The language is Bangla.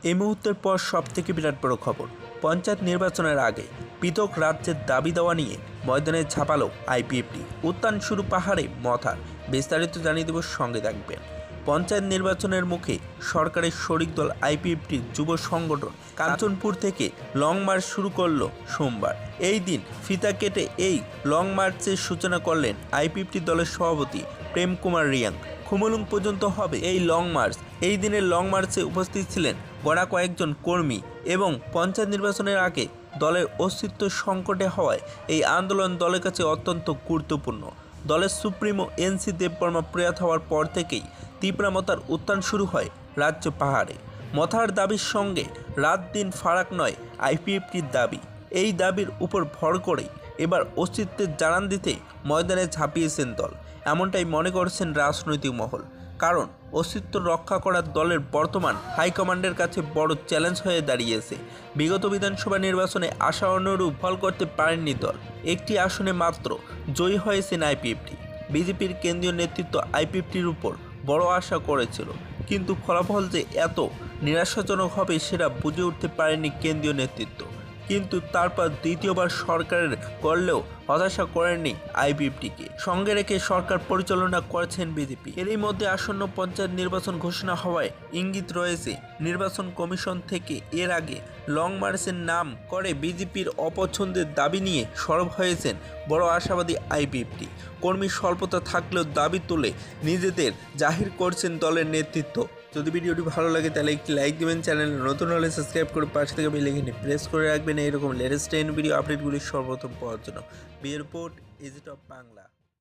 এই মুহূর্তের পর সবথেকে বিরাট বড় খবর, পঞ্চায়েত নির্বাচনের আগে পৃথক রাজ্যের দাবি দেওয়া নিয়ে ময়দানে ঝাঁপালো আইপিএফটি। উত্তান শুরু পাহাড়ে মথার। বিস্তারিত জানিয়ে দেব, সঙ্গে থাকবেন। পঞ্চায়েত নির্বাচনের মুখে সরকারের শরিক দল আইপিএফটির যুব সংগঠন কাঞ্চনপুর থেকে লং মার্চ শুরু করলো সোমবার। এই দিন ফিতা কেটে এই লং মার্চের সূচনা করলেন আইপিএফটি দলের সভাপতি প্রেম কুমার রিয়াং। খুমুলুং পর্যন্ত হবে এই লং মার্চ। এই দিনের লং মার্চে উপস্থিত ছিলেন গড়া কয়েকজন কর্মী এবং পঞ্চায়েত নির্বাচনের আগে দলের অস্তিত্ব সংকটে হওয়ায় এই আন্দোলন দলের কাছে অত্যন্ত গুরুত্বপূর্ণ। দলের সুপ্রিমো এনসি দেববর্মা প্রয়াত হওয়ার পর থেকেই তীব্রমতার উত্থান শুরু হয় রাজ্য পাহাড়ে। মথার দাবির সঙ্গে রাত দিন ফারাক নয় আইপিএফটির দাবি। এই দাবির উপর ভর করেই এবার অস্তিত্বের জানান দিতে ময়দানে ঝাঁপিয়েছেন দল, এমনটাই মনে করছেন রাজনৈতিক মহল। কারণ অস্তিত্ব রক্ষা করার দলের বর্তমান হাইকমান্ডের কাছে বড় চ্যালেঞ্জ হয়ে দাঁড়িয়েছে। বিগত বিধানসভা নির্বাচনে আশা অনুরূপ ফল করতে পারেননি দল। একটি আসনে মাত্র জয়ী হয়েছেন আইপিএফটি। বিজেপির কেন্দ্রীয় নেতৃত্ব আইপিএফটির উপর বড় আশা করেছিল, কিন্তু ফলাফল যে এত নিরাশাজনক হবে সেটা বুঝে উঠতে পারেনি কেন্দ্রীয় নেতৃত্ব। কিন্তু তারপর দ্বিতীয়বার সরকারের করলেও হতাশা করেননি আইপিএফটিকে সঙ্গে রেখে সরকার পরিচালনা করছেন বিজেপি। এরই মধ্যে আসন্ন পঞ্চায়েত নির্বাচন ঘোষণা হওয়ায় ইঙ্গিত রয়েছে নির্বাচন কমিশন থেকে এর আগে লং মার্চের নাম করে বিজেপির অপছন্দের দাবি নিয়ে সরব হয়েছেন বড় আশাবাদী আইপিএফটি কর্মী। স্বল্পতা থাকলেও দাবি তুলে নিজেদের জাহির করছেন দলের নেতৃত্ব। যদি ভিডিওটি ভালো লাগে তাহলে একটি লাইক দেবেন, চ্যানেল নতুন হলে সাবস্ক্রাইব করে পাশে থেকে বেল আইকনে প্রেস করে রাখবেন এইরকম লেটেস্ট ভিডিও আপডেটগুলি সর্বপ্রথম পাওয়ার জন্য। Bureau report, easy top Bangla.